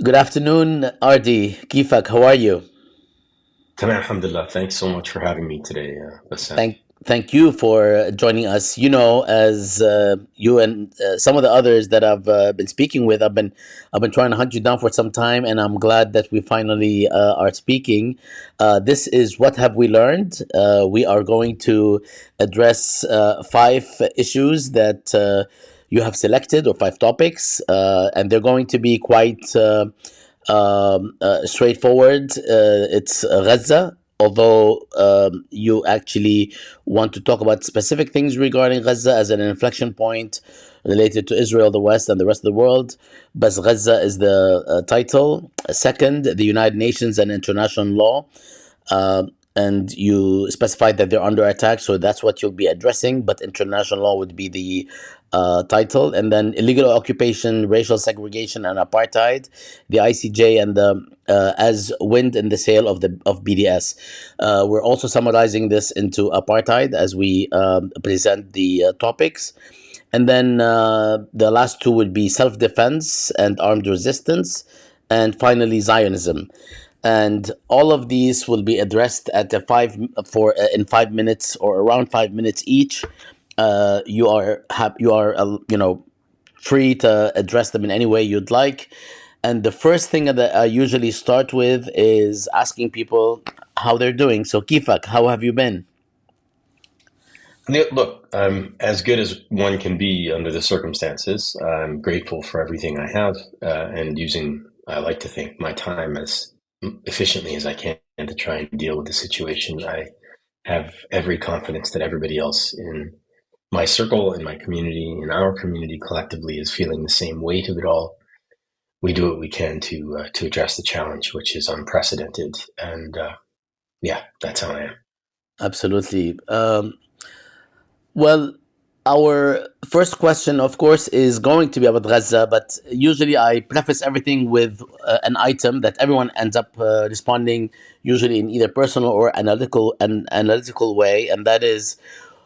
Good afternoon, Ardi. Kifak, how are you? Tamam, alhamdulillah. Thanks so much for having me today, Bassam. Thank you for joining us. As you and some of the others that I've been speaking with, I've been trying to hunt you down for some time, and I'm glad that we finally are speaking. This is what have we learned. We are going to address five issues that you have selected, or five topics, and they're going to be quite straightforward. It's Gaza, although you actually want to talk about specific things regarding Gaza as an inflection point related to Israel, the West, and the rest of the world. But Gaza is the title. Second, the United Nations and international law. And you specified that they're under attack, so that's what you'll be addressing. But international law would be the title, and then illegal occupation, racial segregation, and apartheid, the ICJ, and the as wind in the sail of BDS. We're also summarizing this into apartheid as we present the topics. And then the last two would be self-defense and armed resistance, and finally Zionism. And all of these will be addressed at the in 5 minutes, or around 5 minutes each. You are free to address them in any way you'd like. And the first thing that I usually start with is asking people how they're doing. So Kifak, how have you been? Look, I'm as good as one can be under the circumstances. I'm grateful for everything I have and using, I like to think, my time as efficiently as I can to try and deal with the situation. I have every confidence that everybody else in my circle, in my community, in our community collectively is feeling the same weight of it all. We do what we can to address the challenge, which is unprecedented. And yeah, that's how I am. Absolutely. Well, our first question, of course, is going to be about Gaza, but usually I preface everything with an item that everyone ends up responding, usually in either personal or analytical way, and that is,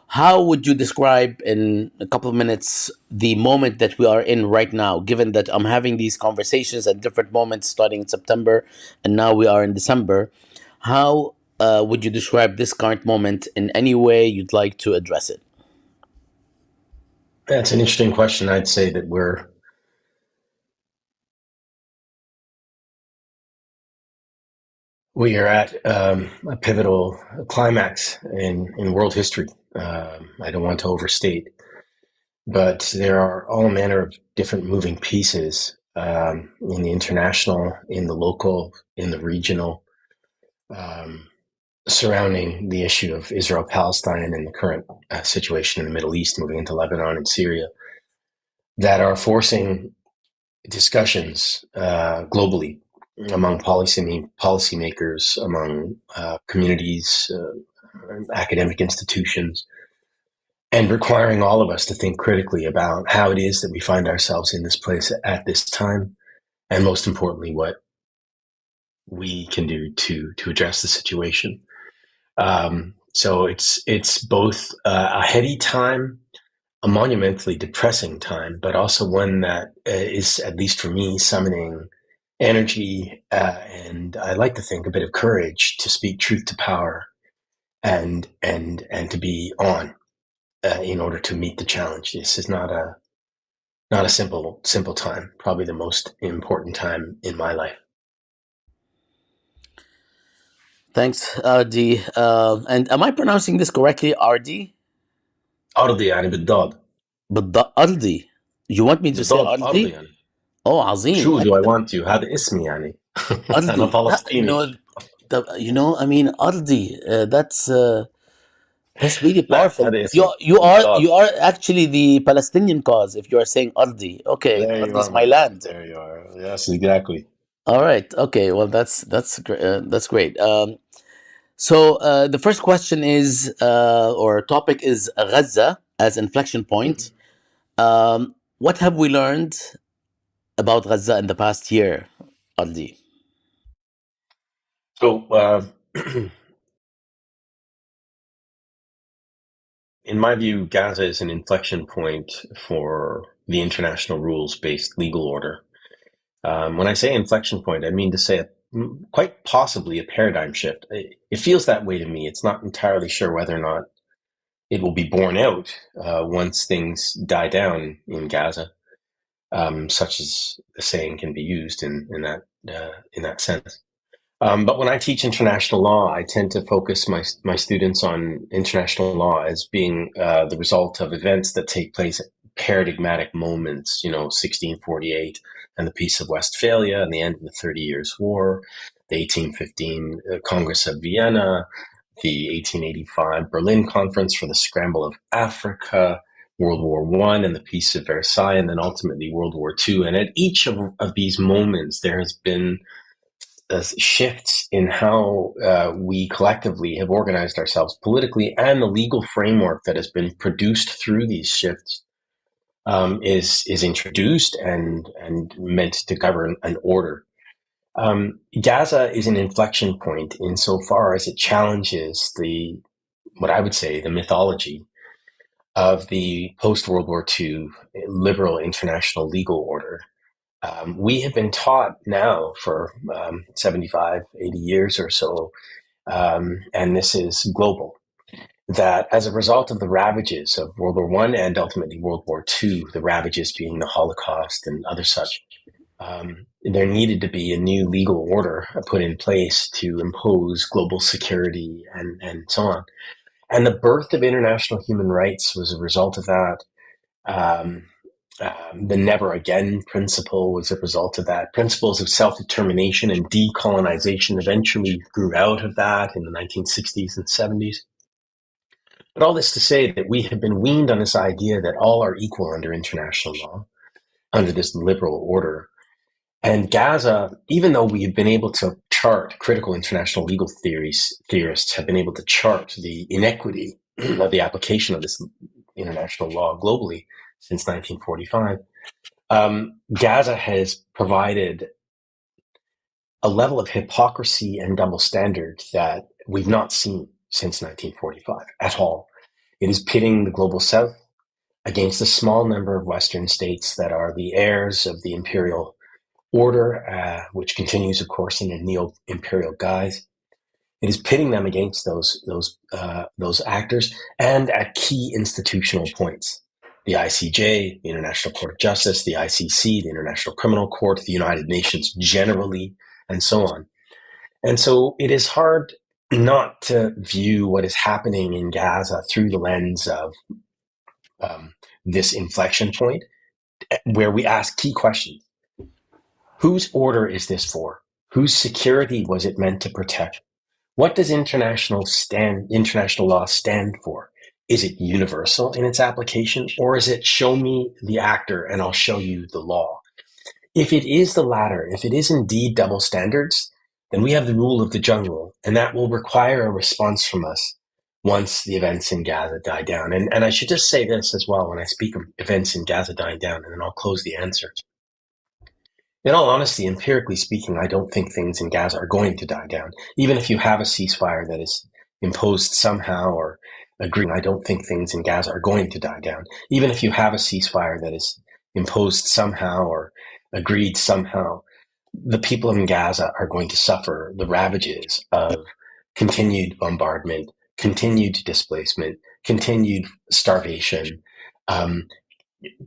how would you describe in a couple of minutes the moment that we are in right now, given that I'm having these conversations at different moments starting in September and now we are in December? How would you describe this current moment in any way you'd like to address it? That's an interesting question. I'd say that we are at a pivotal climax in world history. I don't want to overstate, but there are all manner of different moving pieces in the international, in the local, in the regional, um, surrounding the issue of Israel Palestine and the current situation in the Middle East, moving into Lebanon and Syria, that are forcing discussions globally among policymakers, among communities, academic institutions, and requiring all of us to think critically about how it is that we find ourselves in this place at this time, and most importantly, what we can do to address the situation. So it's both a heady time, a monumentally depressing time, but also one that is, at least for me, summoning energy and I like to think a bit of courage to speak truth to power and to be on in order to meet the challenge. This is not a simple time. Probably the most important time in my life. Thanks, Ardi. And am I pronouncing this correctly, Ardi? أرضي يعني بالضاد. Ardi. You want me to say بالضاد أرضي Ardi? يعني. Oh, عظيم. شو do I want to هذا اسمي يعني. أنا Ardi. فلسطيني. I mean, Ardi. That's really لا powerful. هذا You اسمي you are بالضاد. you are actually the Palestinian cause if you are saying Ardi. Okay, There you Ardi is are, my my friend. land. There you are. Yes, exactly. All right. Okay. Well, that's great. So the first question is, or topic is Gaza as inflection point. What have we learned about Gaza in the past year, Aldi? So, in my view, Gaza is an inflection point for the international rules-based legal order. When I say inflection point, I mean to say quite possibly a paradigm shift. It feels that way to me. It's not entirely sure whether or not it will be borne out once things die down in Gaza, such as the saying can be used in that sense. But when I teach international law, I tend to focus my students on international law as being the result of events that take place at paradigmatic moments, 1648 and the Peace of Westphalia and the end of the 30 Years' War, the 1815 Congress of Vienna, the 1885 Berlin Conference for the Scramble of Africa, World War I and the Peace of Versailles, and then ultimately World War II. And at each of these moments, there has been shifts in how we collectively have organized ourselves politically, and the legal framework that has been produced through these shifts is introduced and meant to govern an order. Gaza is an inflection point insofar as it challenges what I would say the mythology of the post-World War II liberal international legal order. We have been taught now for 75, 80 years or so, and this is global, that as a result of the ravages of World War I and ultimately World War II, the ravages being the Holocaust and other such, there needed to be a new legal order put in place to impose global security and so on. And the birth of international human rights was a result of that. Um, the never again principle was a result of that. Principles of self-determination and decolonization eventually grew out of that in the 1960s and 70s. But all this to say that we have been weaned on this idea that all are equal under international law, under this liberal order. And Gaza, even though we have been able to chart, critical international legal theorists have been able to chart the inequity of the application of this international law globally since 1945, Gaza has provided a level of hypocrisy and double standard that we've not seen since 1945 at all. It is pitting the global south against a small number of Western states that are the heirs of the imperial order, which continues, of course, in a neo-imperial guise. It is pitting them against those actors and at key institutional points. The ICJ, the International Court of Justice, the ICC, the International Criminal Court, the United Nations generally, and so on. And so it is hard not to view what is happening in Gaza through the lens of this inflection point, where we ask key questions. Whose order is this for? Whose security was it meant to protect? What does international law stand for? Is it universal in its application, or is it show me the actor and I'll show you the law? If it is the latter, if it is indeed double standards, then we have the rule of the jungle, and that will require a response from us once the events in Gaza die down. And I should just say this as well when I speak of events in Gaza dying down, and then I'll close the answer. In all honesty, empirically speaking, I don't think things in Gaza are going to die down. Even if you have a ceasefire that is imposed somehow or agreed, I don't think things in Gaza are going to die down. Even if you have a ceasefire that is imposed somehow or agreed somehow, the people in Gaza are going to suffer the ravages of continued bombardment, continued displacement, continued starvation,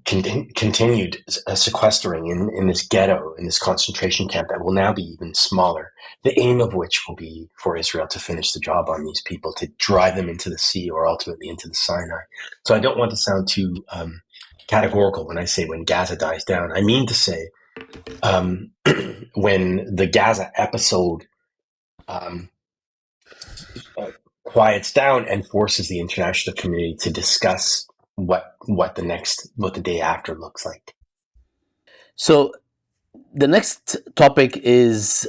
continued sequestering in this ghetto, in this concentration camp that will now be even smaller, the aim of which will be for Israel to finish the job on these people, to drive them into the sea or ultimately into the Sinai. So I don't want to sound too categorical when I say when Gaza dies down. I mean to say when the Gaza episode quiets down and forces the international community to discuss what the day after looks like. So the next topic is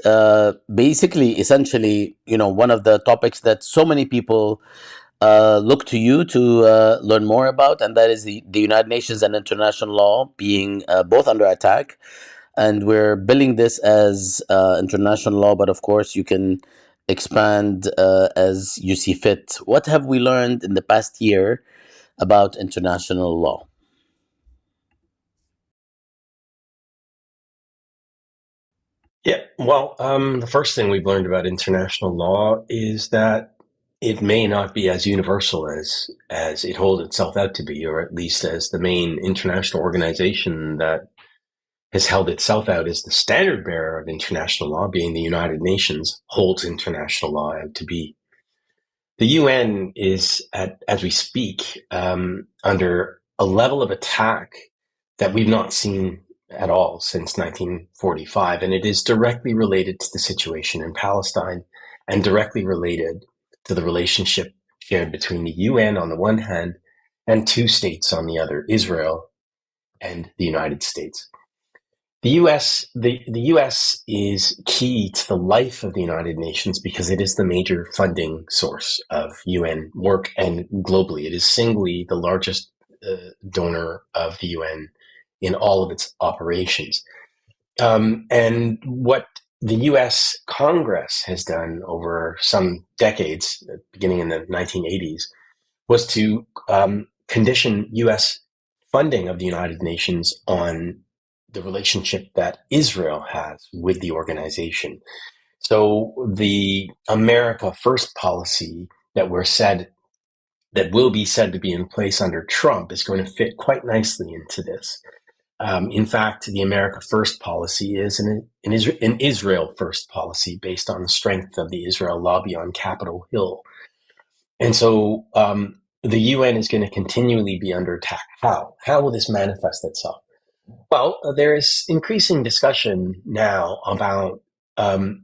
basically, essentially, one of the topics that so many people look to you to learn more about, and that is the United Nations and international law being both under attack. And we're billing this as international law, but of course you can expand as you see fit. What have we learned in the past year about international law? Yeah, well, the first thing we've learned about international law is that it may not be as universal as it holds itself out to be, or at least as the main international organization that has held itself out as the standard bearer of international law, being the United Nations, holds international law out to be. The UN is, as we speak, under a level of attack that we've not seen at all since 1945, and it is directly related to the situation in Palestine and directly related to the relationship shared between the UN on the one hand and two states on the other, Israel and the United States. The US is key to the life of the United Nations because it is the major funding source of UN work, and globally, it is singly the largest donor of the UN in all of its operations. And what the US Congress has done over some decades, beginning in the 1980s, was to condition US funding of the United Nations on the relationship that Israel has with the organization. So the America First policy that will be said to be in place under Trump is going to fit quite nicely into this. In fact, the America First policy is an Israel First policy based on the strength of the Israel lobby on Capitol Hill. And so the UN is going to continually be under attack. How? How will this manifest itself? Well, there is increasing discussion now about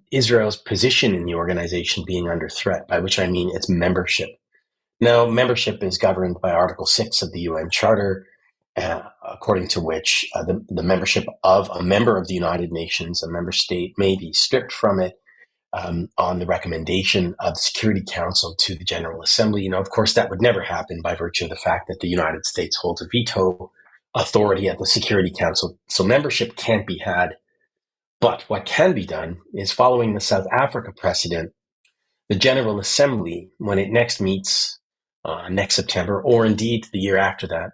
Israel's position in the organization being under threat, by which I mean its membership. Now, membership is governed by Article 6 of the UN Charter, according to which the membership of a member of the United Nations, a member state, may be stripped from it on the recommendation of the Security Council to the General Assembly. Of course, that would never happen by virtue of the fact that the United States holds a veto authority at the Security Council. So membership can't be had. But what can be done is, following the South Africa precedent, the General Assembly, when it next meets next September, or indeed the year after that,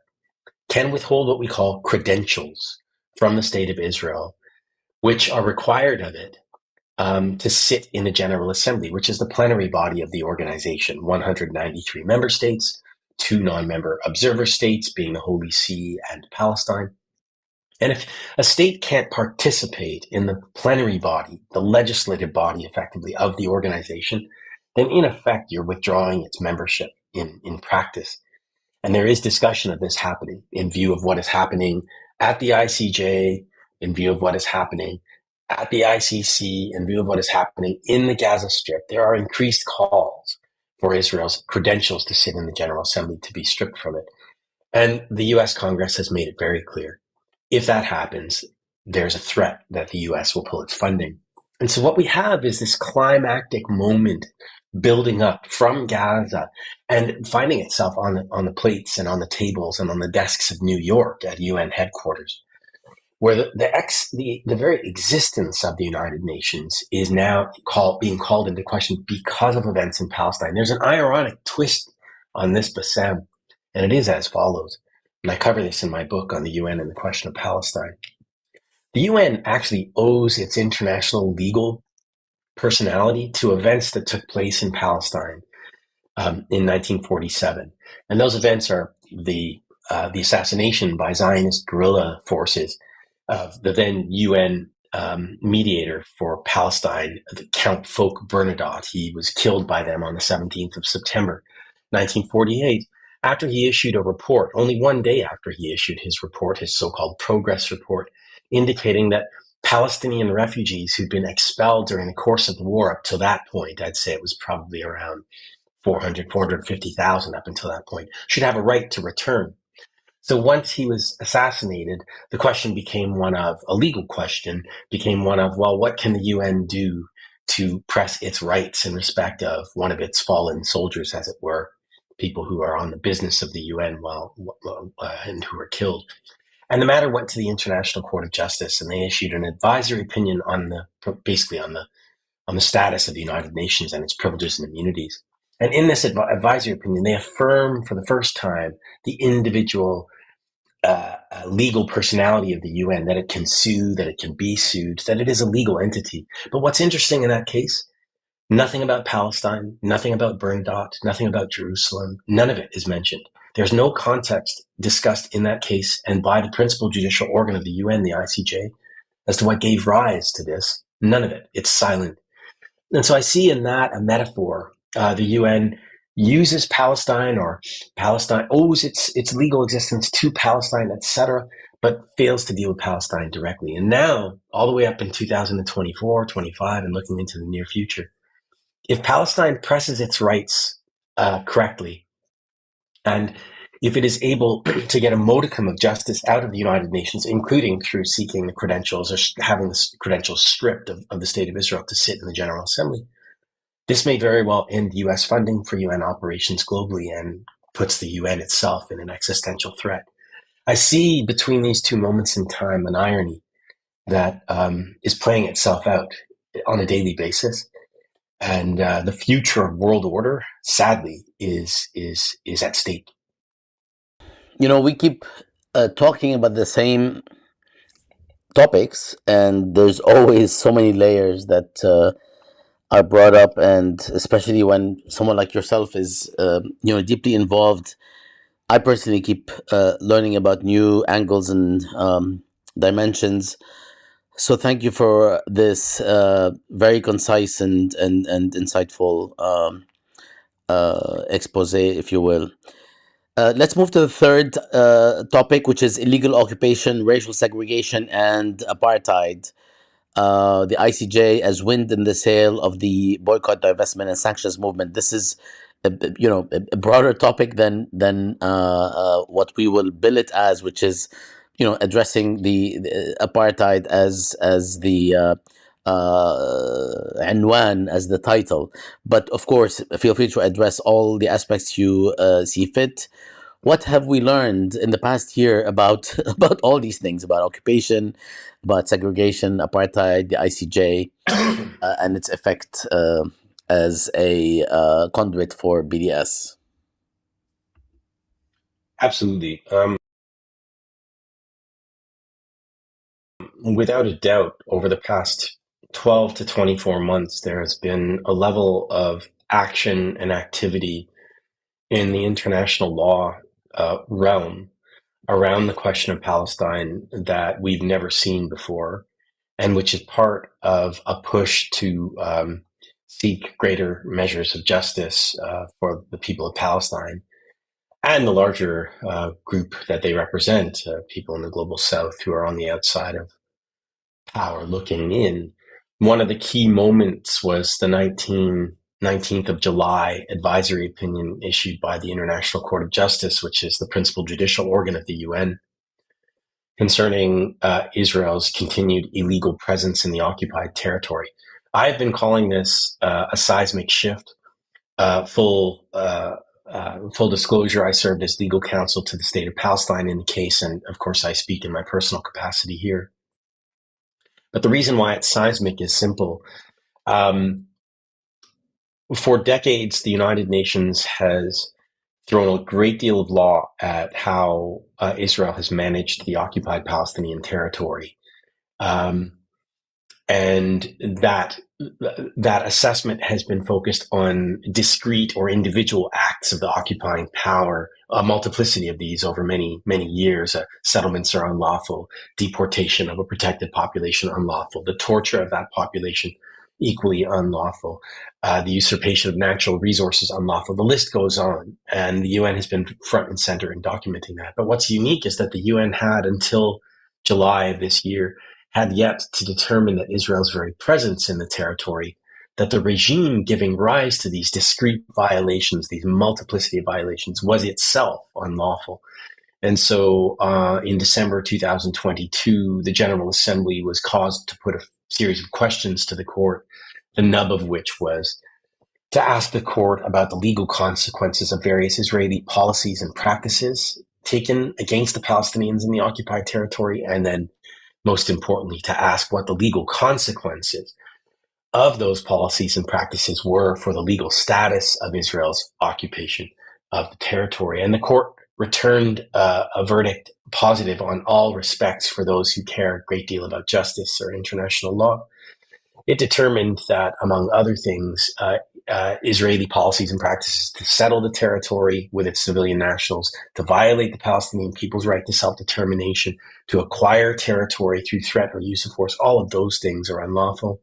can withhold what we call credentials from the State of Israel, which are required of it to sit in the General Assembly, which is the plenary body of the organization. 193 member states, 2 non-member observer states, being the Holy See and Palestine. And if a state can't participate in the plenary body, the legislative body, effectively, of the organization, then in effect, you're withdrawing its membership in practice. And there is discussion of this happening in view of what is happening at the ICJ, in view of what is happening at the ICC, in view of what is happening in the Gaza Strip. There are increased calls for Israel's credentials to sit in the General Assembly to be stripped from it. And the US Congress has made it very clear. If that happens, there's a threat that the US will pull its funding. And so what we have is this climactic moment building up from Gaza and finding itself on the plates and on the tables and on the desks of New York at UN headquarters, where the very existence of the United Nations is now being called into question because of events in Palestine. There's an ironic twist on this, Bassam, and it is as follows. And I cover this in my book on the UN and the question of Palestine. The UN actually owes its international legal personality to events that took place in Palestine in 1947. And those events are the assassination by Zionist guerrilla forces of the then UN mediator for Palestine, Count Folk Bernadotte. He was killed by them on the 17th of September, 1948, after he issued a report, only one day after he issued his report, his so-called progress report, indicating that Palestinian refugees who'd been expelled during the course of the war up to that point, I'd say it was probably around 450,000 up until that point, should have a right to return. So once he was assassinated, the question became one of, a legal question, became one of, well, what can the UN do to press its rights in respect of one of its fallen soldiers, as it were, people who are on the business of the UN and who were killed. And the matter went to the International Court of Justice, and they issued an advisory opinion on the status of the United Nations and its privileges and immunities. And in this advisory opinion, they affirm for the first time the individual legal personality of the UN, that it can sue, that it can be sued, that it is a legal entity. But what's interesting in that case, nothing about Palestine, nothing about Burn Dot, nothing about Jerusalem, none of it is mentioned. There's no context discussed in that case and by the principal judicial organ of the UN, the ICJ, as to what gave rise to this. None of it. It's silent. And so I see in that a metaphor. The UN uses Palestine, or Palestine owes its legal existence to Palestine, etc., but fails to deal with Palestine directly. And now, all the way up in 2024, 25, and looking into the near future, if Palestine presses its rights correctly, and if it is able to get a modicum of justice out of the United Nations, including through seeking the credentials or having the credentials stripped of the State of Israel to sit in the General Assembly, this may very well end US funding for UN operations globally and puts the UN itself in an existential threat. I see between these two moments in time an irony that is playing itself out on a daily basis. And the future of world order, sadly, is at stake. We keep talking about the same topics, and there's always so many layers that are brought up, and especially when someone like yourself is deeply involved. I personally keep learning about new angles and dimensions. So thank you for this very concise and insightful expose, if you will. Let's move to the third topic, which is illegal occupation, racial segregation, and apartheid. The ICJ as wind in the sail of the boycott, divestment, and sanctions movement. This is, a broader topic than what we will bill it as, which is, addressing the apartheid as the Anwan, as the title. But of course, feel free to address all the aspects you see fit. What have we learned in the past year about about all these things, about occupation, about segregation, apartheid, the ICJ, and its effect as a conduit for BDS? Absolutely. Without a doubt, over the past 12 to 24 months, there has been a level of action and activity in the international law realm around the question of Palestine that we've never seen before, and which is part of a push to seek greater measures of justice for the people of Palestine and the larger group that they represent, people in the global south who are on the outside of power looking in. One of the key moments was the 19th of July advisory opinion issued by the International Court of Justice, which is the principal judicial organ of the UN, concerning Israel's continued illegal presence in the occupied territory. I've been calling this a seismic shift. Full disclosure, I served as legal counsel to the state of Palestine in the case, and of course I speak in my personal capacity here. But the reason why it's seismic is simple. For decades, the United Nations has thrown a great deal of law at how Israel has managed the occupied Palestinian territory. And that assessment has been focused on discrete or individual acts of the occupying power, a multiplicity of these over many, many years. Settlements are unlawful, deportation of a protected population unlawful, the torture of that population equally unlawful, the usurpation of natural resources unlawful. The list goes on, and the UN has been front and center in documenting that. But what's unique is that the UN had, until July of this year, had yet to determine that Israel's very presence in the territory, that the regime giving rise to these discrete violations, these multiplicity of violations, was itself unlawful. And so in December 2022, the General Assembly was caused to put a series of questions to the court, the nub of which was to ask the court about the legal consequences of various Israeli policies and practices taken against the Palestinians in the occupied territory, and then most importantly, to ask what the legal consequences of those policies and practices were for the legal status of Israel's occupation of the territory. And the court returned a verdict positive on all respects for those who care a great deal about justice or international law. It determined that, among other things, Israeli policies and practices to settle the territory with its civilian nationals, to violate the Palestinian people's right to self-determination, to acquire territory through threat or use of force, all of those things are unlawful.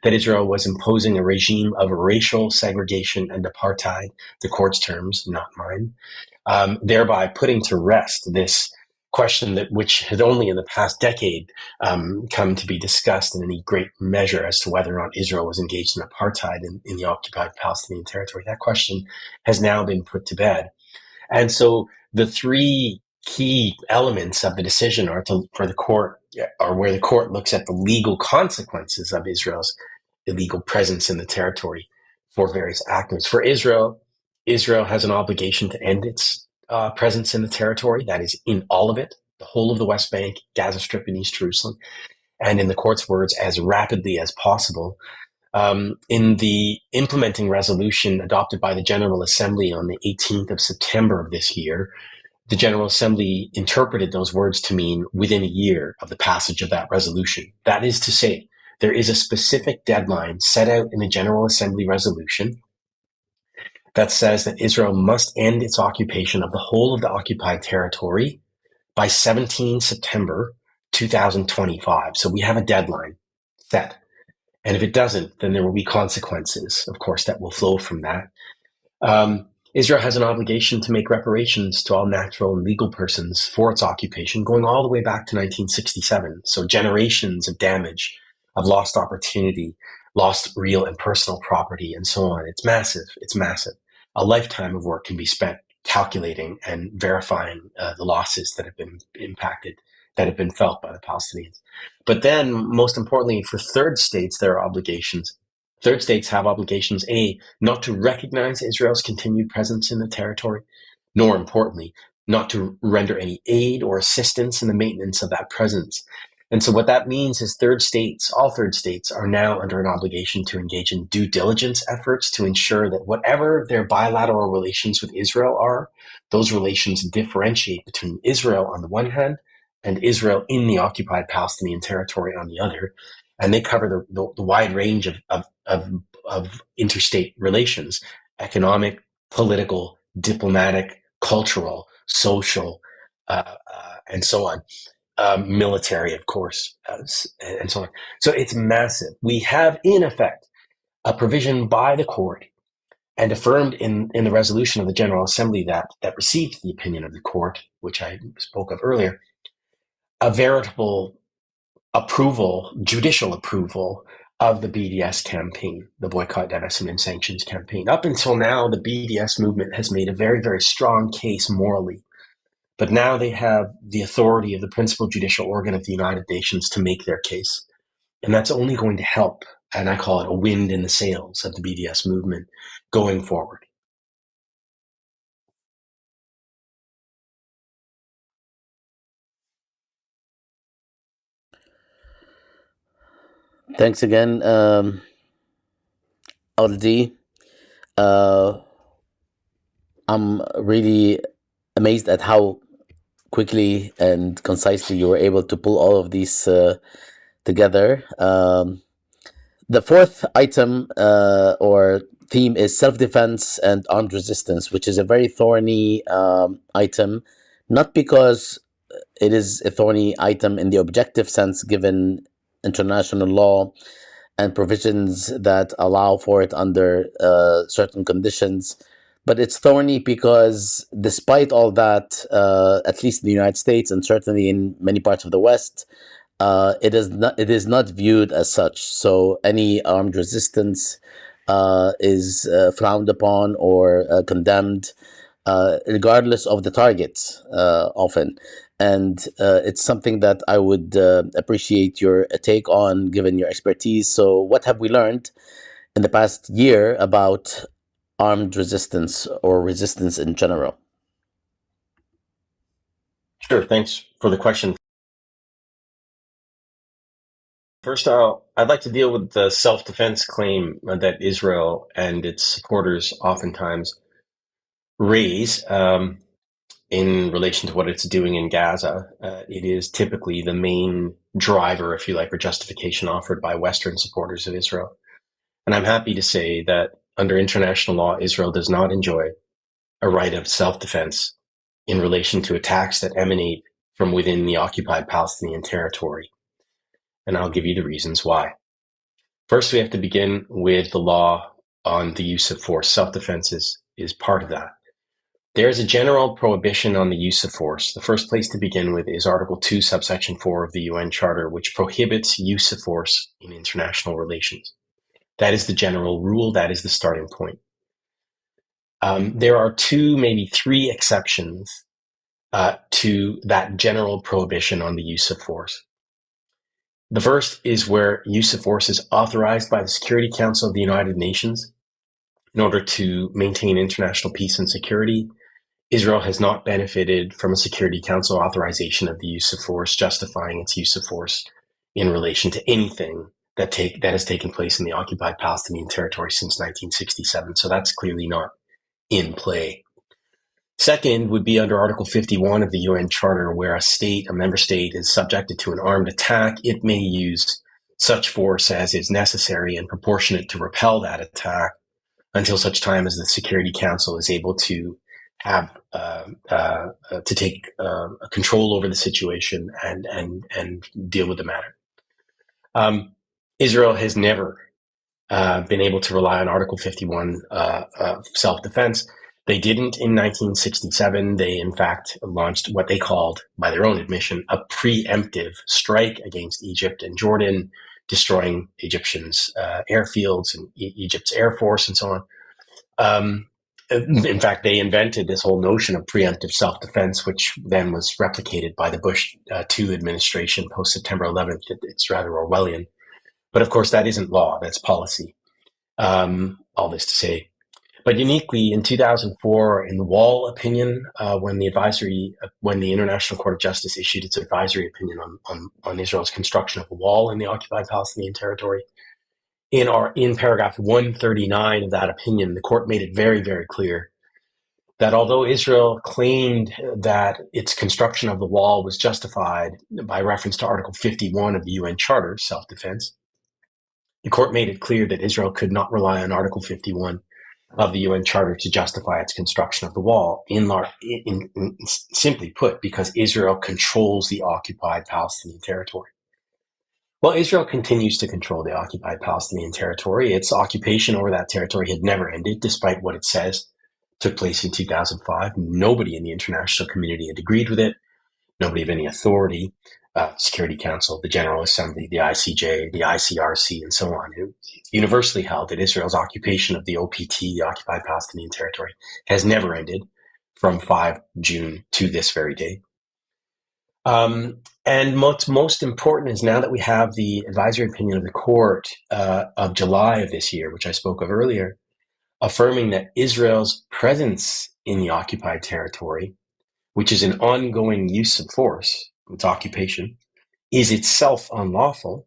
That Israel was imposing a regime of racial segregation and apartheid, the court's terms, not mine, thereby putting to rest this question that which had only in the past decade come to be discussed in any great measure as to whether or not Israel was engaged in apartheid in the occupied Palestinian territory. That question has now been put to bed. And so the three key elements of the decision are for the court, or where the court looks at the legal consequences of Israel's illegal presence in the territory for various actors. For Israel, Israel has an obligation to end its presence in the territory, that is, in all of it, the whole of the West Bank, Gaza Strip, and East Jerusalem, and in the court's words, as rapidly as possible. In the implementing resolution adopted by the General Assembly on the 18th of September of this year, the General Assembly interpreted those words to mean within a year of the passage of that resolution. That is to say, there is a specific deadline set out in the General Assembly resolution that says that Israel must end its occupation of the whole of the occupied territory by 17 September 2025. So we have a deadline set. And if it doesn't, then there will be consequences, of course, that will flow from that. Israel has an obligation to make reparations to all natural and legal persons for its occupation, going all the way back to 1967. So generations of damage, of lost opportunity, lost real and personal property, and so on. It's massive. It's massive. A lifetime of work can be spent calculating and verifying the losses that have been impacted, that have been felt by the Palestinians. But then, most importantly, for third states, there are obligations. Third states have obligations, A, not to recognize Israel's continued presence in the territory, nor importantly, not to render any aid or assistance in the maintenance of that presence. And so what that means is all third states are now under an obligation to engage in due diligence efforts to ensure that whatever their bilateral relations with Israel are, those relations differentiate between Israel on the one hand and Israel in the occupied Palestinian territory on the other. And they cover the wide range of interstate relations: economic, political, diplomatic, cultural, social, and so on. Military, of course, and so on. So it's massive. We have, in effect, a provision by the court and affirmed in the resolution of the General Assembly that received the opinion of the court, which I spoke of earlier, a veritable approval, judicial approval of the BDS campaign, the Boycott, Divestment, and Sanctions campaign. Up until now, the BDS movement has made a very, very strong case morally. But now they have the authority of the principal judicial organ of the United Nations to make their case. And that's only going to help, and I call it a wind in the sails of the BDS movement going forward. Thanks again, LD. I'm really amazed at how quickly and concisely you were able to pull all of these together. The fourth item or theme is self-defense and armed resistance, which is a very thorny item, not because it is a thorny item in the objective sense, given international law and provisions that allow for it under certain conditions, but it's thorny because despite all that, at least in the United States and certainly in many parts of the West, it is not viewed as such. So any armed resistance is frowned upon or condemned, regardless of the target, often. And it's something that I would appreciate your take on, given your expertise. So what have we learned in the past year about armed resistance or resistance in general? Sure, thanks for the question. First, I'd like to deal with the self-defense claim that Israel and its supporters oftentimes raise. in relation to what it's doing in Gaza. It is typically the main driver, if you like, or justification offered by Western supporters of Israel. And I'm happy to say that under international law, Israel does not enjoy a right of self-defense in relation to attacks that emanate from within the occupied Palestinian territory. And I'll give you the reasons why. First, we have to begin with the law on the use of force. Self-defense is part of that. There is a general prohibition on the use of force. The first place to begin with is Article 2, subsection 4 of the UN Charter, which prohibits use of force in international relations. That is the general rule. That is the starting point. There are two, maybe three exceptions to that general prohibition on the use of force. The first is where use of force is authorized by the Security Council of the United Nations in order to maintain international peace and security. Israel has not benefited from a Security Council authorization of the use of force, justifying its use of force in relation to anything that has taken place in the occupied Palestinian territory since 1967. So that's clearly not in play. Second would be under Article 51 of the UN Charter, where a member state, is subjected to an armed attack. It may use such force as is necessary and proportionate to repel that attack until such time as the Security Council is able to have to take control over the situation and deal with the matter. Israel has never been able to rely on Article 51 self-defense. They didn't in 1967. They, in fact, launched what they called, by their own admission, a preemptive strike against Egypt and Jordan, destroying Egyptians' airfields and Egypt's air force and so on. In fact, they invented this whole notion of preemptive self-defense, which then was replicated by the Bush II administration post-September 11th. It's rather Orwellian. But of course, that isn't law, that's policy. All this to say. But uniquely, in 2004, in the Wall opinion, when the International Court of Justice issued its advisory opinion on Israel's construction of a wall in the occupied Palestinian territory, in paragraph 139 of that opinion, the court made it very, very clear that although Israel claimed that its construction of the wall was justified by reference to Article 51 of the UN Charter, self-defense, the court made it clear that Israel could not rely on Article 51 of the UN Charter to justify its construction of the wall, simply put, because Israel controls the occupied Palestinian territory. Well, Israel continues to control the occupied Palestinian territory. Its occupation over that territory had never ended, despite what it says took place in 2005. Nobody in the international community had agreed with it. Nobody of any authority, Security Council, the General Assembly, the ICJ, the ICRC, and so on. It's universally held that Israel's occupation of the OPT, the occupied Palestinian territory, has never ended from 5 June to this very day. And what's most important is now that we have the advisory opinion of the court of July of this year, which I spoke of earlier, affirming that Israel's presence in the occupied territory, which is an ongoing use of force, its occupation, is itself unlawful.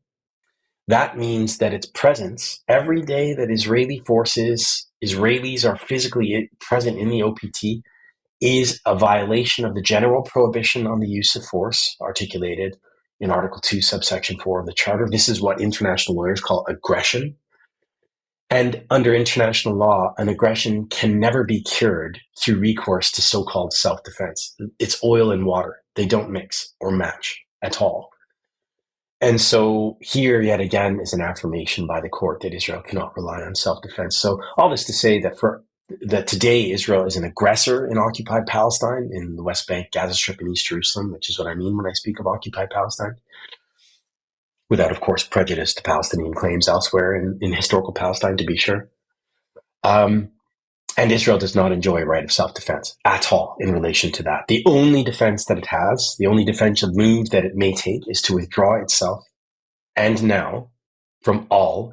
That means that its presence, every day that Israelis are physically present in the OPT, is a violation of the general prohibition on the use of force articulated in Article 2, subsection 4 of the Charter. This is what international lawyers call aggression. And under international law, an aggression can never be cured through recourse to so-called self-defense. It's oil and water. They don't mix or match at all. And so here, yet again, is an affirmation by the court that Israel cannot rely on self-defense. So all this to say that today Israel is an aggressor in occupied Palestine, in the West Bank, Gaza Strip, and East Jerusalem, which is what I mean when I speak of occupied Palestine, without, of course, prejudice to Palestinian claims elsewhere in historical Palestine, to be sure. And Israel does not enjoy a right of self-defense at all in relation to that. The only defense that it has, the only defensive move that it may take, is to withdraw itself, and now, from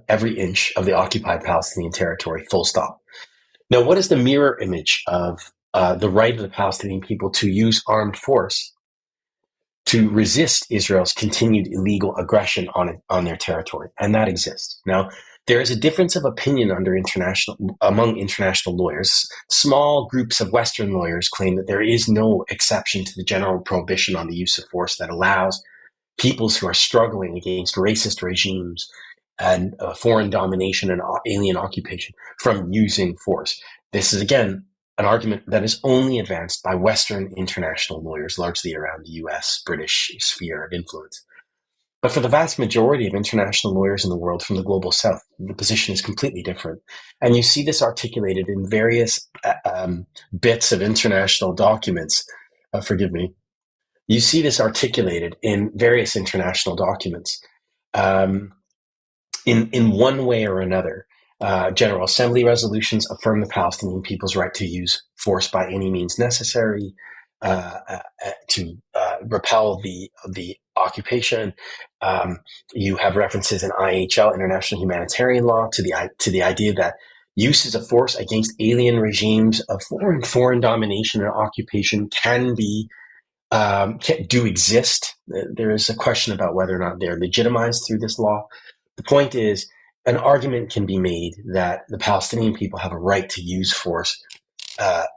every inch of the occupied Palestinian territory, full stop. Now, what is the mirror image of the right of the Palestinian people to use armed force to resist Israel's continued illegal aggression on their territory? And that exists. Now, there is a difference of opinion among international lawyers. Small groups of Western lawyers claim that there is no exception to the general prohibition on the use of force that allows peoples who are struggling against racist regimes and foreign domination and alien occupation from using force. This is, again, an argument that is only advanced by Western international lawyers, largely around the US, British sphere of influence. But for the vast majority of international lawyers in the world from the global south, the position is completely different. And you see this articulated in various bits of international documents. Forgive me. You see this articulated in various international documents. In one way or another, General Assembly resolutions affirm the Palestinian people's right to use force by any means necessary to repel the occupation. You have references in IHL, International Humanitarian Law, to the idea that uses of force against alien regimes of foreign domination and occupation do exist. There is a question about whether or not they're legitimized through this law. The point is, an argument can be made that the Palestinian people have a right to use force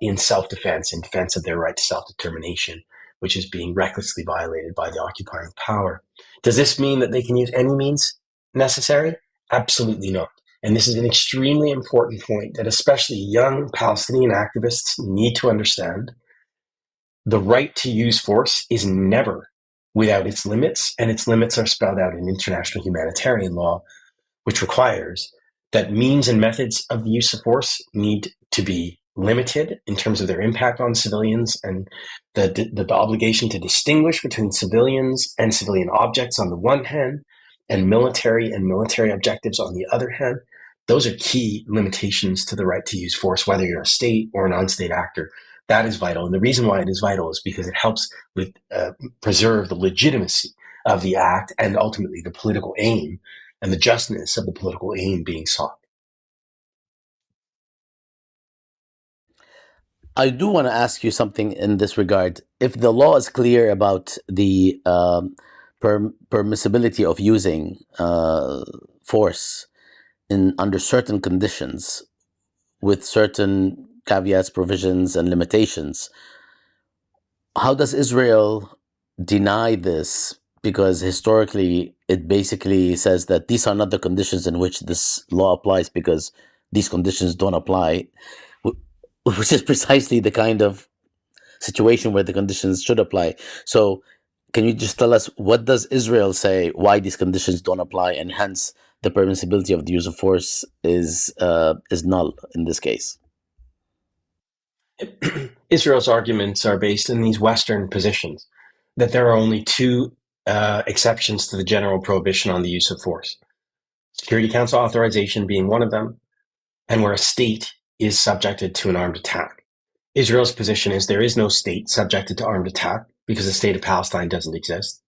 in self-defense, in defense of their right to self-determination, which is being recklessly violated by the occupying power. Does this mean that they can use any means necessary? Absolutely not. And this is an extremely important point that especially young Palestinian activists need to understand. The right to use force is never without its limits, and its limits are spelled out in international humanitarian law, which requires that means and methods of the use of force need to be limited in terms of their impact on civilians, and the obligation to distinguish between civilians and civilian objects on the one hand, and military objectives on the other hand. Those are key limitations to the right to use force, whether you're a state or a non-state actor. That is vital. And the reason why it is vital is because it helps preserve the legitimacy of the act and ultimately the political aim and the justness of the political aim being sought. I do want to ask you something in this regard. If the law is clear about the permissibility of using force under certain conditions, with certain caveats, provisions, and limitations, how does Israel deny this? Because historically, it basically says that these are not the conditions in which this law applies, because these conditions don't apply, which is precisely the kind of situation where the conditions should apply. So can you just tell us, what does Israel say why these conditions don't apply, and hence the permissibility of the use of force is null in this case? Israel's arguments are based in these Western positions, that there are only two exceptions to the general prohibition on the use of force. Security Council authorization being one of them, and where a state is subjected to an armed attack. Israel's position is there is no state subjected to armed attack because the state of Palestine doesn't exist.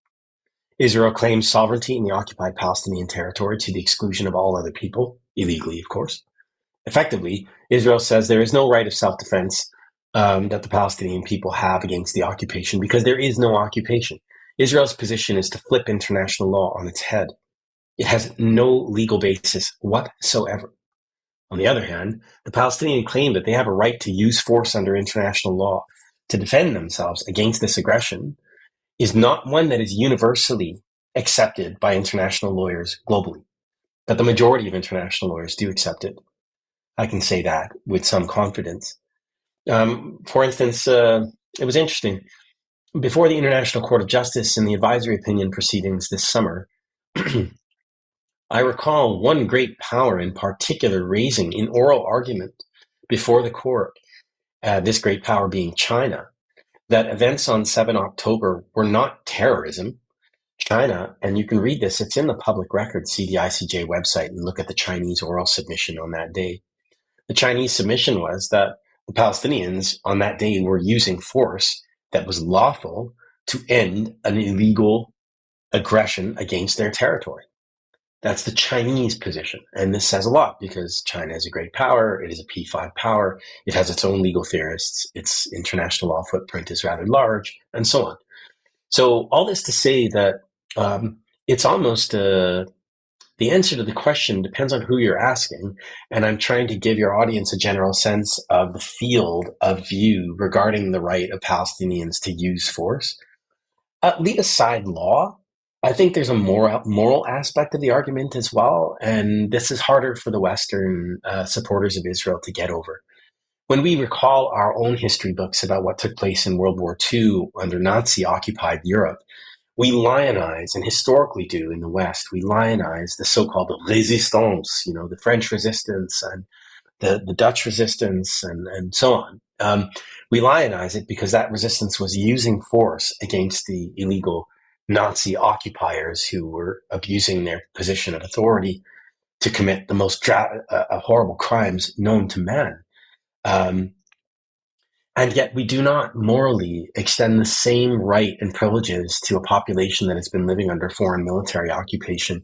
Israel claims sovereignty in the occupied Palestinian territory to the exclusion of all other people, illegally, of course. Effectively, Israel says there is no right of self-defense that the Palestinian people have against the occupation because there is no occupation. Israel's position is to flip international law on its head. It has no legal basis whatsoever. On the other hand, the Palestinian claim that they have a right to use force under international law to defend themselves against this aggression is not one that is universally accepted by international lawyers globally. But the majority of international lawyers do accept it. I can say that with some confidence. For instance, it was interesting. Before the International Court of Justice in the advisory opinion proceedings this summer, I recall one great power in particular raising in oral argument before the court, this great power being China, that events on 7 October were not terrorism. China, and you can read this, it's in the public record, see the ICJ website and look at the Chinese oral submission on that day. The Chinese submission was that the Palestinians on that day were using force that was lawful to end an illegal aggression against their territory. That's the Chinese position. And this says a lot because China is a great power. It is a P5 power. It has its own legal theorists. Its international law footprint is rather large, and so on. So all this to say that it's almost the answer to the question depends on who you're asking, and I'm trying to give your audience a general sense of the field of view regarding the right of Palestinians to use force. Leave aside law. I think there's a moral aspect of the argument as well, and this is harder for the Western supporters of Israel to get over. When we recall our own history books about what took place in World War II under Nazi-occupied Europe, we lionize, and historically do in the West, we lionize the so-called resistance, the French resistance and the Dutch resistance and so on. We lionize it because that resistance was using force against the illegal Nazi occupiers who were abusing their position of authority to commit the most horrible crimes known to man. And yet we do not morally extend the same right and privileges to a population that has been living under foreign military occupation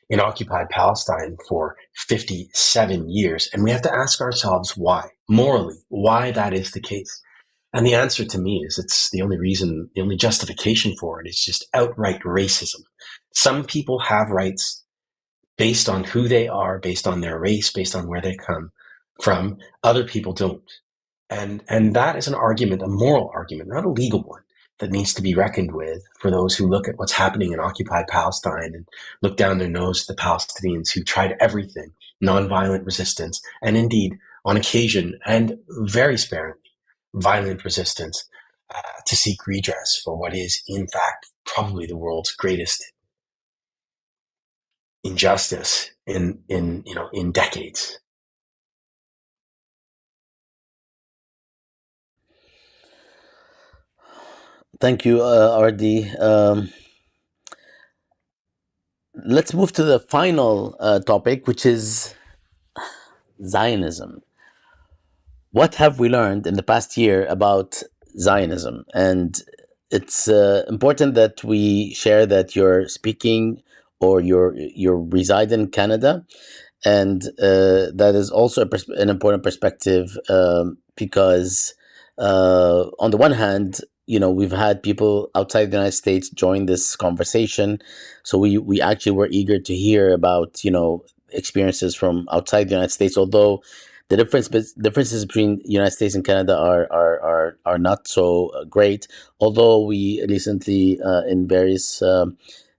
in occupied Palestine for 57 years. And we have to ask ourselves why, morally, why that is the case. And the answer to me is it's the only justification for it is just outright racism. Some people have rights based on who they are, based on their race, based on where they come from. Other people don't. And that is an argument, a moral argument, not a legal one, that needs to be reckoned with for those who look at what's happening in occupied Palestine and look down their nose at the Palestinians who tried everything, nonviolent resistance, and indeed, on occasion, and very sparingly, violent resistance to seek redress for what is, in fact, probably the world's greatest injustice in decades. Thank you, Ardi. Let's move to the final topic, which is Zionism. What have we learned in the past year about Zionism? And it's important that we share that you're speaking or you're reside in Canada, and that is also an important perspective, because on the one hand, we've had people outside the United States join this conversation, so we actually were eager to hear about experiences from outside the United States, although the differences between United States and Canada are not so great. Although we recently, in various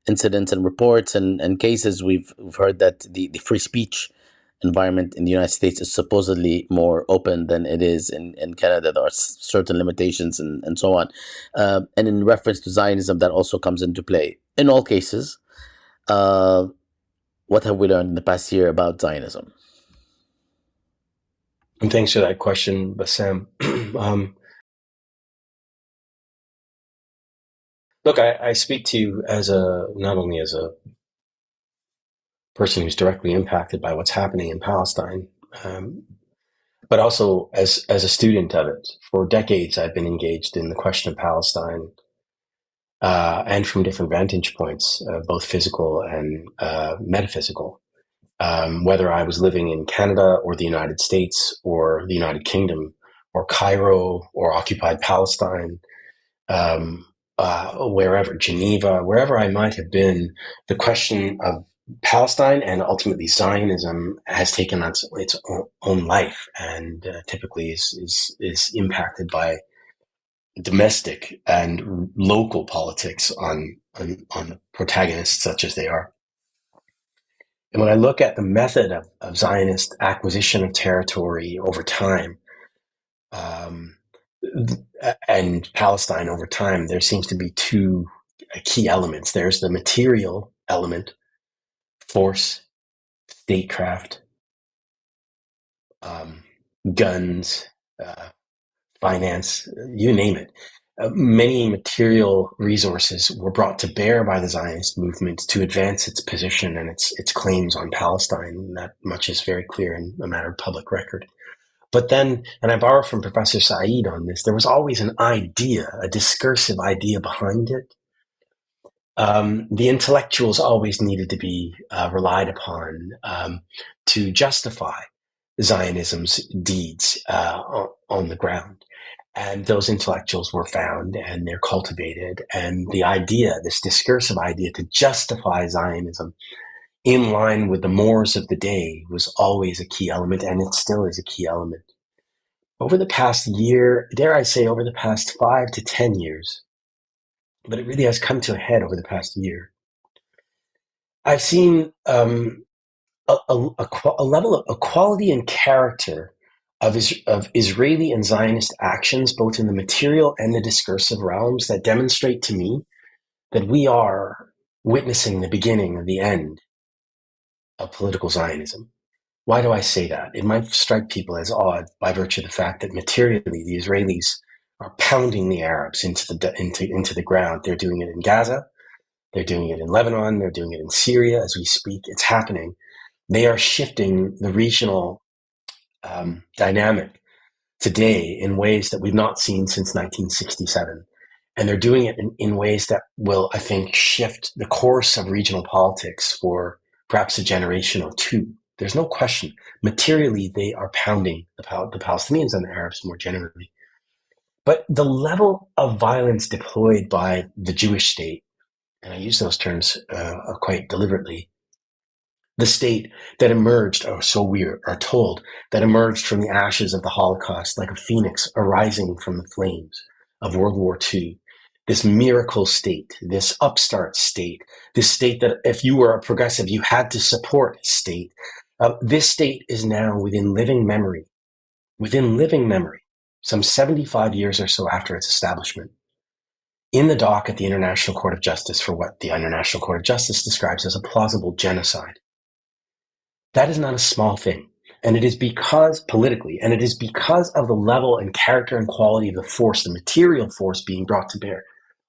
incidents and reports and cases, we've heard that the free speech environment in the United States is supposedly more open than it is in Canada. There are certain limitations and so on. And in reference to Zionism, that also comes into play. In all cases, what have we learned in the past year about Zionism? And thanks for that question, Bassam. Look, I speak to you not only as a person who's directly impacted by what's happening in Palestine, but also as a student of it. For decades, I've been engaged in the question of Palestine, and from different vantage points, both physical and metaphysical. Whether I was living in Canada or the United States or the United Kingdom or Cairo or occupied Palestine, wherever, Geneva, wherever I might have been, the question of Palestine and ultimately Zionism has taken its own life, and typically is impacted by domestic and local politics on protagonists such as they are. And when I look at the method of Zionist acquisition of territory over time, and Palestine over time, there seems to be two key elements. There's the material element, force, statecraft, guns, finance, you name it. Many material resources were brought to bear by the Zionist movement to advance its position and its claims on Palestine. That much is very clear in a matter of public record. But then, and I borrow from Professor Said on this, there was always an idea, a discursive idea behind it. The intellectuals always needed to be relied upon to justify Zionism's deeds on the ground. And those intellectuals were found and they're cultivated. And the idea, this discursive idea to justify Zionism in line with the mores of the day was always a key element, and it still is a key element. Over the past year, dare I say over the past 5 to 10 years, but it really has come to a head over the past year, I've seen a level of equality and character of Israeli and Zionist actions, both in the material and the discursive realms, that demonstrate to me that we are witnessing the beginning of the end of political Zionism. Why do I say that? It might strike people as odd by virtue of the fact that materially the Israelis are pounding the Arabs into the ground. They're doing it in Gaza, they're doing it in Lebanon, they're doing it in Syria as we speak. It's happening. They are shifting the regional dynamic today in ways that we've not seen since 1967. And they're doing it in ways that will, I think, shift the course of regional politics for perhaps a generation or two. There's no question. Materially, they are pounding the Palestinians and the Arabs more generally. But the level of violence deployed by the Jewish state, and I use those terms quite deliberately, the state that emerged, or so we are told, that emerged from the ashes of the Holocaust like a phoenix arising from the flames of World War II. This miracle state, this upstart state, this state that if you were a progressive, you had to support state. This state is now within living memory, some 75 years or so after its establishment, in the dock at the International Court of Justice for what the International Court of Justice describes as a plausible genocide. That is not a small thing. And it is because politically, and it is because of the level and character and quality of the force, the material force being brought to bear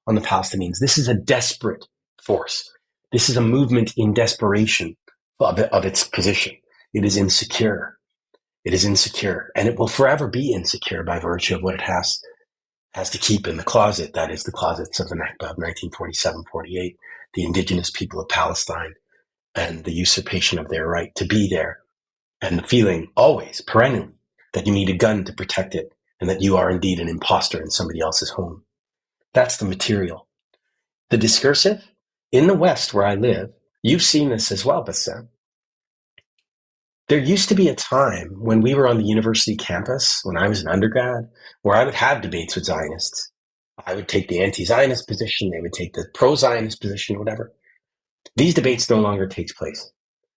on the Palestinians. This is a desperate force. This is a movement in desperation of its position. It is insecure. It is insecure. And it will forever be insecure by virtue of what it has to keep in the closet. That is the closets of the Nakba of 1947-48, the indigenous people of Palestine, and the usurpation of their right to be there, and the feeling always, perennially, that you need a gun to protect it, and that you are indeed an imposter in somebody else's home. That's the material. The discursive, in the West where I live, you've seen this as well, Bassam. There used to be a time when we were on the university campus, when I was an undergrad, where I would have debates with Zionists. I would take the anti-Zionist position, they would take the pro-Zionist position, whatever. These debates no longer takes place.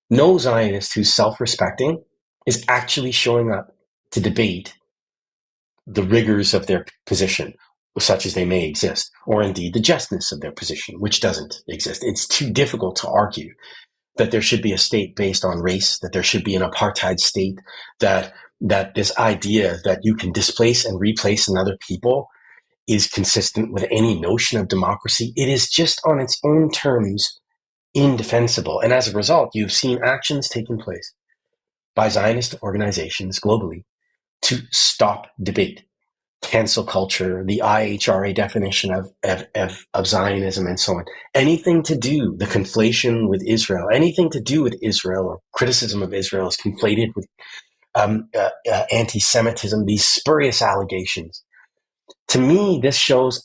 No Zionist who's self-respecting is actually showing up to debate the rigors of their position, such as they may exist, or indeed the justness of their position, which doesn't exist. It's too difficult to argue that there should be a state based on race, that there should be an apartheid state, that this idea that you can displace and replace another people is consistent with any notion of democracy. It is just on its own terms indefensible. And as a result, you've seen actions taking place by Zionist organizations globally to stop debate, cancel culture, the IHRA definition of Zionism, and so on. Anything to do, the conflation with Israel, anything to do with Israel or criticism of Israel is conflated with anti-Semitism, these spurious allegations. To me, this shows,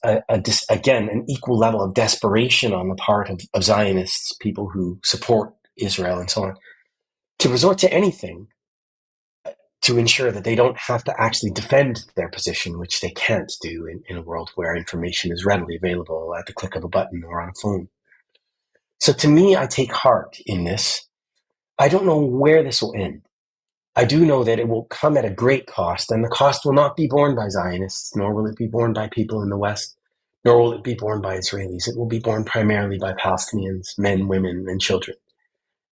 again, an equal level of desperation on the part of Zionists, people who support Israel and so on, to resort to anything to ensure that they don't have to actually defend their position, which they can't do in a world where information is readily available at the click of a button or on a phone. So to me, I take heart in this. I don't know where this will end. I do know that it will come at a great cost, and the cost will not be borne by Zionists, nor will it be borne by people in the West, nor will it be borne by Israelis. It will be borne primarily by Palestinians, men, women, and children,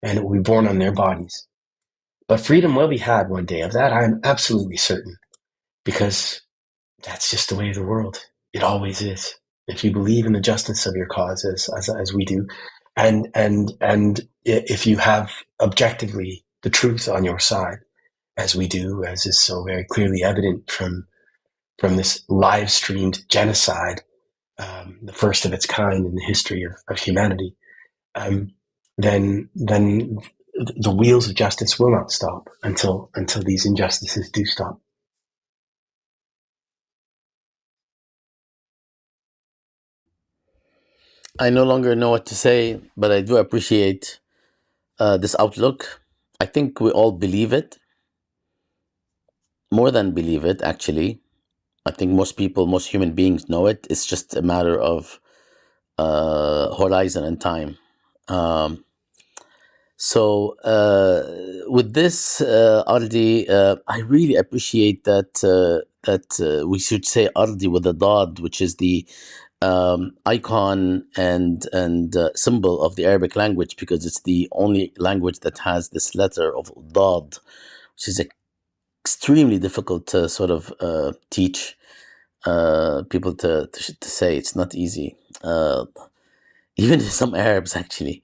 and it will be borne on their bodies. But freedom will be had one day. Of that, I am absolutely certain, because that's just the way of the world. It always is. If you believe in the justice of your cause, as we do, and if you have objectively the truth on your side, as we do, as is so very clearly evident from this live streamed genocide, the first of its kind in the history of humanity, then the wheels of justice will not stop until these injustices do stop. I no longer know what to say, but I do appreciate this outlook. I think we all believe it, more than believe it, actually. I think most people, most human beings know it. It's just a matter of horizon and time. Um, with this, Ardi, I really appreciate that we should say Ardi with a dad, which is the icon and symbol of the Arabic language, because it's the only language that has this letter of dad, which is extremely difficult to sort of teach people to say. It's not easy. Even some Arabs, actually.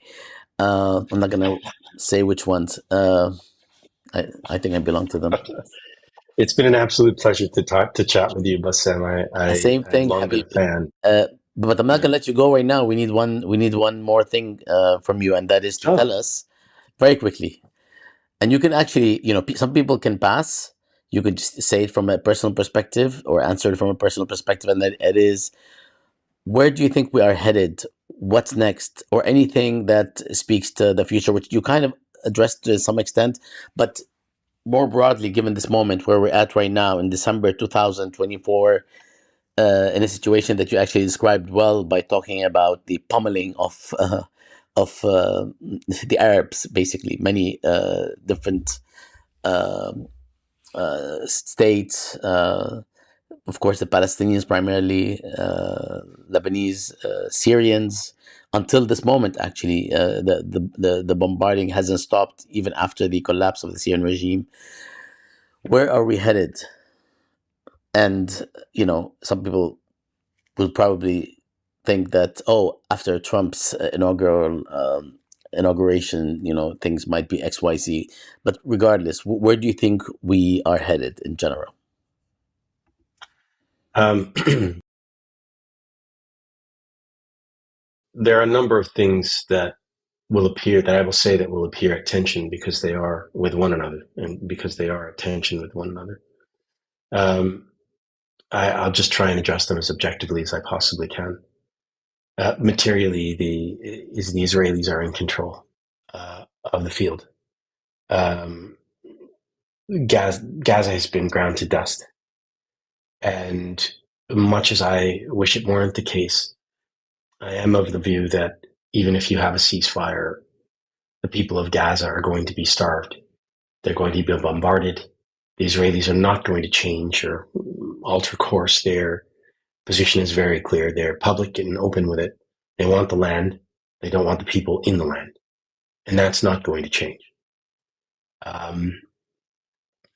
I'm not gonna say which ones. I think I belong to them. It's been an absolute pleasure to chat with you, Bassam. Same I've thing, long been a Habibi. fan. But I'm not gonna let you go right now. We need one. We need one more thing from you, and that is to Oh, tell us very quickly. And you can actually, some people can pass. You could just say it from a personal perspective or answer it from a personal perspective, and that it is, where do you think we are headed? What's next? Or anything that speaks to the future, which you kind of addressed to some extent, but more broadly, given this moment where we're at right now in December 2024, in a situation that you actually described well by talking about the pummeling of the Arabs, basically many different states. Of course, the Palestinians primarily, Lebanese, Syrians. Until this moment, actually, the bombarding hasn't stopped even after the collapse of the Syrian regime. Where are we headed? And some people will probably think that, oh, after Trump's inauguration, things might be XYZ. But regardless, where do you think we are headed in general? um, there are a number of things that I will say that will appear at tension because they are with one another and because they are at tension with one another. Um, I'll just try and address them as objectively as I possibly can. Materially, the Israelis are in control of the field. Um, Gaza has been ground to dust, and much as I wish it weren't the case, I am of the view that even if you have a ceasefire, the people of Gaza are going to be starved. They're going to be bombarded. The Israelis are not going to change or alter course. Their position is very clear. They're public and open with it. They want the land. They don't want the people in the land. And that's not going to change. Um,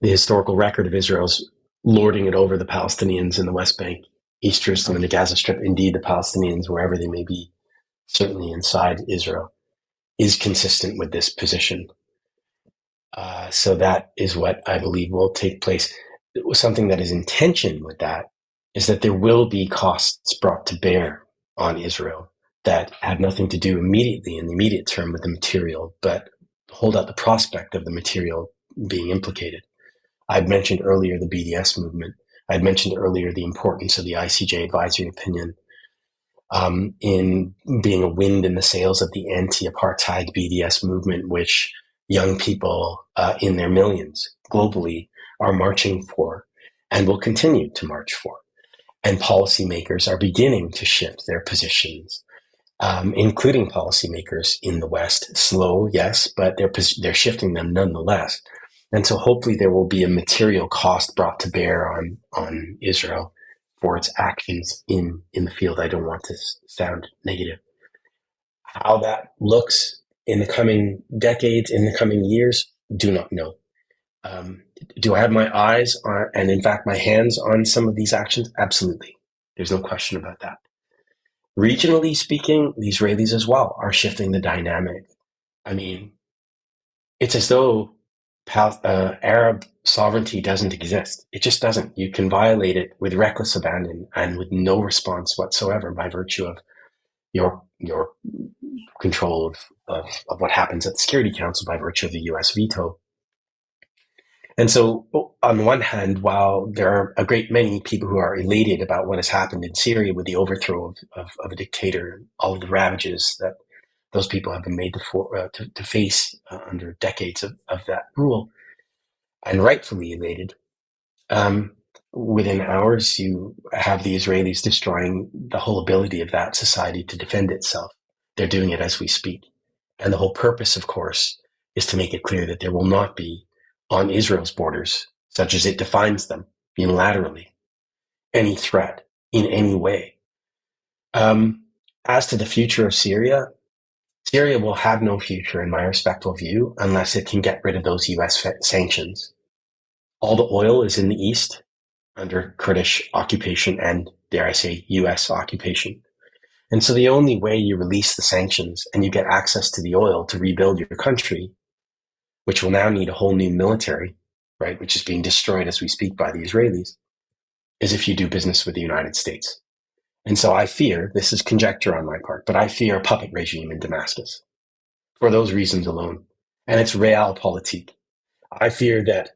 the historical record of Israel's lording it over the Palestinians in the West Bank, East Jerusalem, and the Gaza Strip, indeed the Palestinians, wherever they may be, certainly inside Israel, is consistent with this position. So that is what I believe will take place. Something that is in tension with that is that there will be costs brought to bear on Israel that have nothing to do immediately in the immediate term with the material, but hold out the prospect of the material being implicated. I'd mentioned earlier the BDS movement. I'd mentioned earlier the importance of the ICJ advisory opinion in being a wind in the sails of the anti-apartheid BDS movement, which young people in their millions globally are marching for and will continue to march for. And policymakers are beginning to shift their positions, including policymakers in the West. Slow, yes, but they're shifting them nonetheless. And so hopefully there will be a material cost brought to bear on Israel for its actions in the field. I don't want to sound negative. How that looks in the coming decades, in the coming years, do not know. Do I have my eyes on, and in fact my hands on some of these actions? Absolutely. There's no question about that. Regionally speaking, the Israelis as well are shifting the dynamic. I mean, it's as though Arab sovereignty doesn't exist. It just doesn't. You can violate it with reckless abandon and with no response whatsoever by virtue of your control of what happens at the Security Council by virtue of the US veto. And so, on one hand, while there are a great many people who are elated about what has happened in Syria with the overthrow of a dictator and all of the ravages that those people have been made to face under decades of that rule, and rightfully elated. Um, Within hours, you have the Israelis destroying the whole ability of that society to defend itself. They're doing it as we speak. And the whole purpose, of course, is to make it clear that there will not be, on Israel's borders, such as it defines them unilaterally, any threat in any way. As to the future of Syria, Syria will have no future, in my respectful view, unless it can get rid of those US sanctions. All the oil is in the east under Kurdish occupation and, dare I say, US occupation. And so the only way you release the sanctions and you get access to the oil to rebuild your country, which will now need a whole new military, right, which is being destroyed as we speak by the Israelis, is if you do business with the United States. And so I fear, this is conjecture on my part, but I fear a puppet regime in Damascus for those reasons alone. And it's realpolitik. I fear that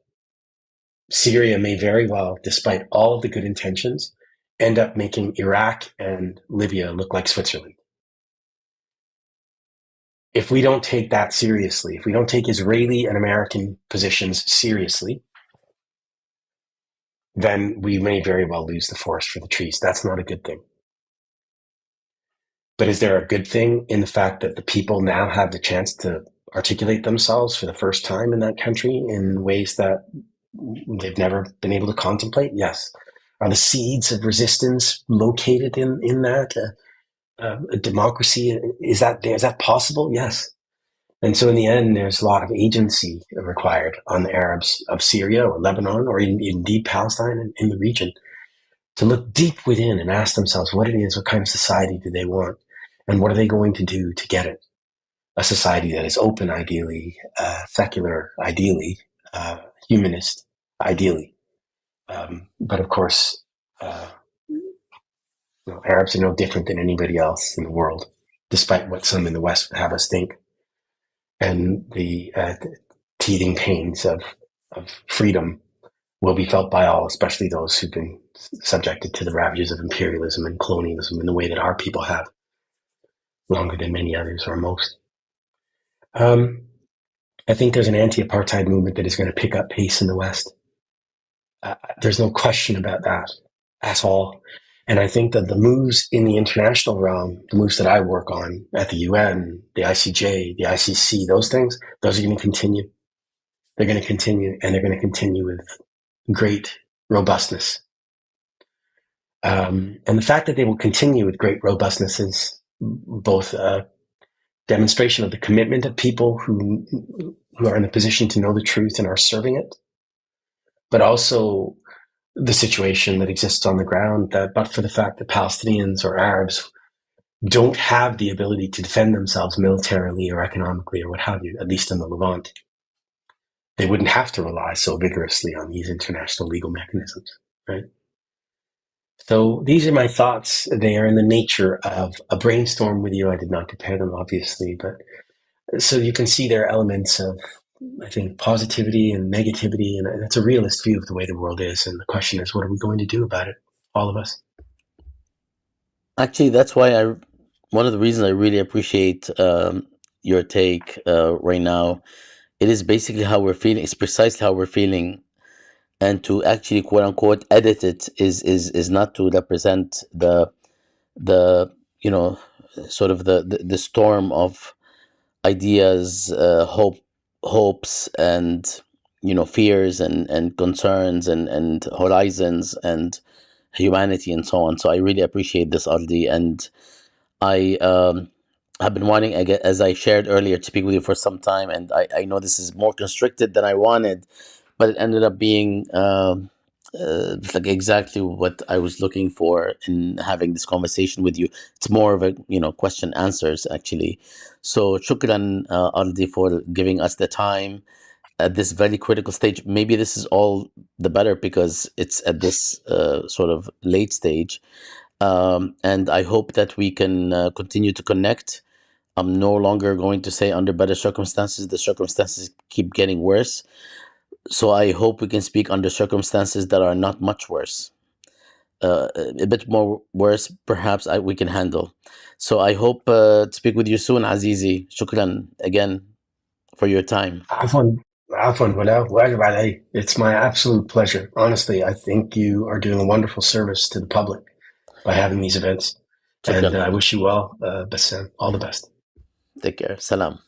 Syria may very well, despite all of the good intentions, end up making Iraq and Libya look like Switzerland. If we don't take that seriously, if we don't take Israeli and American positions seriously, then we may very well lose the forest for the trees. That's not a good thing. But is there a good thing in the fact that the people now have the chance to articulate themselves for the first time in that country in ways that they've never been able to contemplate? Yes. Are the seeds of resistance located in that a democracy? Is that possible? Yes. And so in the end, there's a lot of agency required on the Arabs of Syria or Lebanon or indeed Palestine and in the region to look deep within and ask themselves what it is, what kind of society do they want, and what are they going to do to get it? A society that is open, ideally, secular, ideally, humanist, ideally. But of course, Arabs are no different than anybody else in the world, despite what some in the West have us think. And the teething pains of freedom will be felt by all, especially those who've been subjected to the ravages of imperialism and colonialism in the way that our people have, longer than many others or most. I think there's an anti-apartheid movement that is going to pick up pace in the West. There's no question about that at all. And I think that the moves in the international realm, the moves that I work on at the UN, the ICJ, the ICC, those are going to continue. They're going to continue, and they're going to continue with great robustness. And the fact that they will continue with great robustness is both a demonstration of the commitment of people who are in a position to know the truth and are serving it, but also the situation that exists on the ground, that but for the fact that Palestinians or Arabs don't have the ability to defend themselves militarily or economically or what have you, at least in the Levant, they wouldn't have to rely so vigorously on these international legal mechanisms, right? So these are my thoughts. They are in the nature of a brainstorm with you. I did not prepare them, obviously, but so you can see there are elements of, I think, positivity and negativity, and it's a realist view of the way the world is. And the question is, what are we going to do about it, all of us? Actually, that's why one of the reasons I really appreciate your take right now. It is basically how we're feeling. It's precisely how we're feeling, and to actually quote unquote edit it is not to represent the sort of the storm of ideas, hopes, and fears and concerns and horizons and humanity and so on. So I really appreciate this, Ardi, and I have been wanting, as I shared earlier, to speak with you for some time, and I know this is more constricted than I wanted, but it ended up being like exactly what I was looking for in having this conversation with you. It's more of a question answers actually. So shukran, Ardi, for giving us the time at this very critical stage. Maybe this is all the better because it's at this sort of late stage. And I hope that we can continue to connect. I'm no longer going to say under better circumstances. The circumstances keep getting worse. So I hope we can speak under circumstances that are not much worse. a bit more worse, perhaps we can handle. So I hope to speak with you soon, Azizi. Shukran again for your time. عفوا عفوا ولا واجب علي. It's my absolute pleasure. Honestly, I think you are doing a wonderful service to the public by having these events. And Shukran. I wish you well, Bassam. All the best. Take care. Salam.